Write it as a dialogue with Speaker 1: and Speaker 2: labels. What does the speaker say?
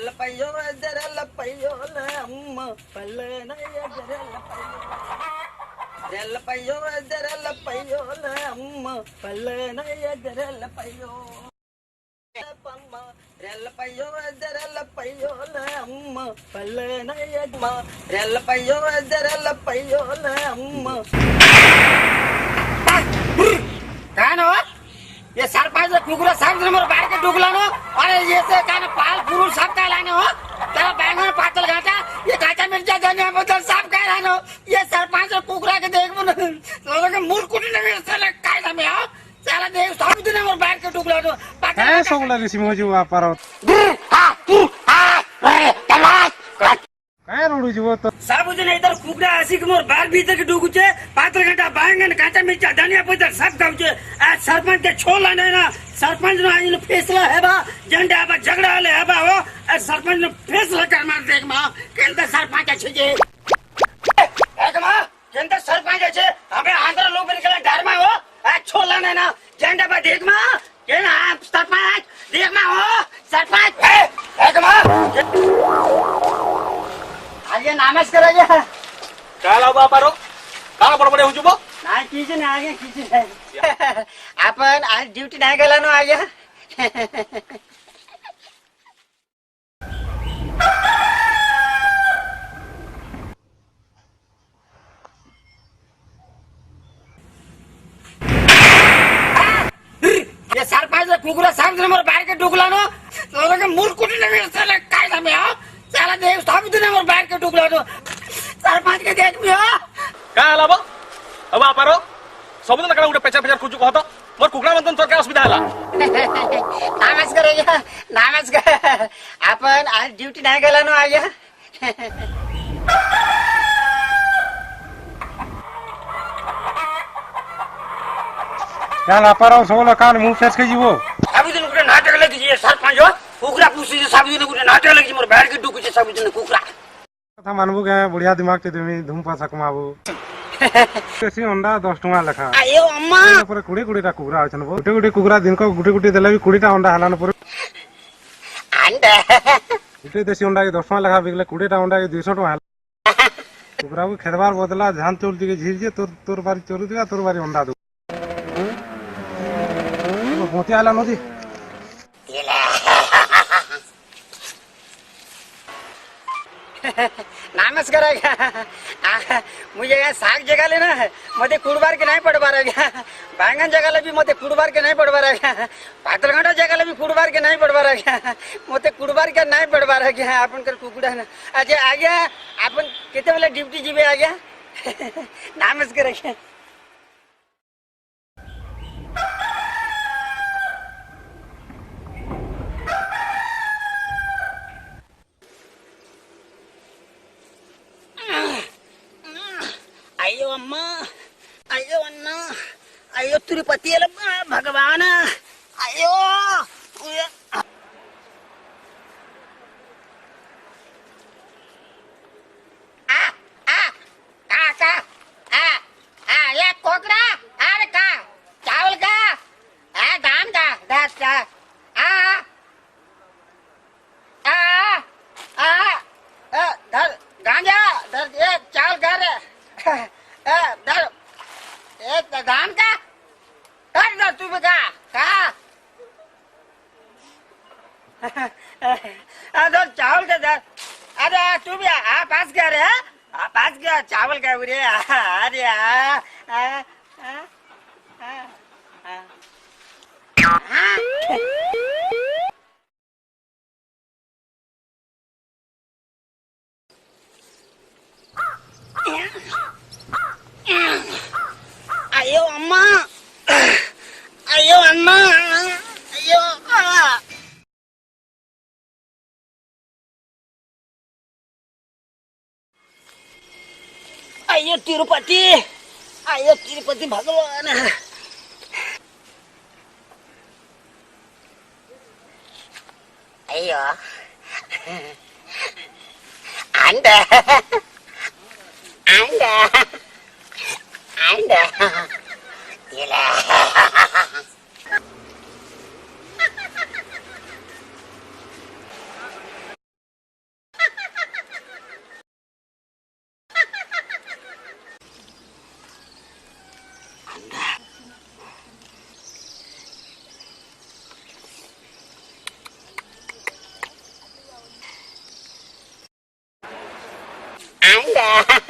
Speaker 1: Relappayo, relappayo, amma, pallanaya, relappayo, relappayo, amma, pallanaya, relappayo. Relappayo, relappayo, amma, pallanaya, relappayo, relappayo, amma. Kano? ये सरपंच कुकुरा सब number बाहर के डुगला no अरे ये से कान पाल पुरुष सब का लाने हो तेरा बैंगन पातल घाटा ये काचा मिर्चा धनिया बोतल सब का लानो ये सरपंच कुकुरा के देख मन लोगों के मुंह कुटी नहीं साला काय समय हो साला देख सब दिन नंबर बाहर के डुगला नो
Speaker 2: काय सोगला रे सिमोजी वापर काय रोडू जीवो तो
Speaker 1: सब दिन इधर कुकुरा हसी के मोर बाहर भीतर के डुगु छे पातल घाटा बैंगन काचा मिर्चा धनिया बोतल सब खाऊ छे आ सरपंच के छोला नहीं ना सरपंच नो आज फैसला है बा झंडा बा झगड़ा ले है बा हो सरपंच ने फैसला कर मार देख मा केंद्र सरपंच छे जे एक मा केंद्र सरपंच छे हमें आंध्र लोग निकले डर मा हो आ छोला नहीं ना झंडा बा देख मा के ना सरपंच देख मा हो सरपंच एक मा आज नामच कराया
Speaker 3: काय लाव बापारो का बडबडे हो जुबो
Speaker 1: नाही किती नाही किती नाही आपण आज ड्युटी नाही गेला ना आया ये सरपंच कुकुरा सब नंबर बाहर के डुगला नो लोगों के मुंह कुटी नहीं साला काय समय हो साला देख सब दिन नंबर बाहर के डुगला नो सरपंच के देख मियो
Speaker 3: काय लाव बापारो सबदिन कड़ा गोटे पेचा पेचा खुजु कहत मोर कुकड़ा बंधन तो क्या असुविधा हला
Speaker 1: नमस्कार आपण आज ड्युटी नाही गेला ना आया
Speaker 2: काय लापाराव सोगला कान मुंह फेस के जीवो
Speaker 1: सब दिन गुटे नाटक लगी जे सरपंच हो कुकरा पूछी सब दिन गुटे नाटक लगी मोर बैठ के डुकु जे सब दिन कुकरा
Speaker 2: कथा मानबो के बढ़िया दिमाग ते तुमी धूम पासा कमाबो केसी अंडा 10 टका लेखा
Speaker 1: आयो अम्मा
Speaker 2: पर कुड़ी कुड़ी टा कुकरा अछन बो गुटे गुटे कुकरा दिन को गुटे गुटे देला भी 20 टा अंडा हलान पर
Speaker 1: अंडा
Speaker 2: गुटे देसी अंडा के 10 टका लेखा बिकले 20 टा अंडा के 200 टका कुकरा को खेदवार बदला धान चोल दिके झीर जे तोर बारी चोरू दिगा तोर बारी अंडा दो मोती आला नदी
Speaker 1: नमस्कार मुझे यहाँ साग जगह लेना है मते कुड़बार के नहीं पड़वा रहा बैंगन जगह भी मते कुड़बार के नहीं पड़वा रहा पातल घंटा जगह भी कुड़बार के नहीं पड़वा रहा मते कुड़बार के नहीं पड़वा रहा अपन कर कुकुड़ा ना अच्छा आ गया अपन कितने वाले ड्यूटी जीवे आ गया नमस्कार अयो अम्मा अयो अन्ना अयो तिरुपति भगवान अयो ये कोकरा अरे का चावल का धान का दस का धर गांजा धर ये चावल का रे धर एक धान का धर धर तू का धर चावल का धर अरे तू भी पास गया रे पास गया चावल का उरे अरे अयो अम्मा अयो अम्मा अयो अयो तिरुपति भगवान अयो अंडा Anda.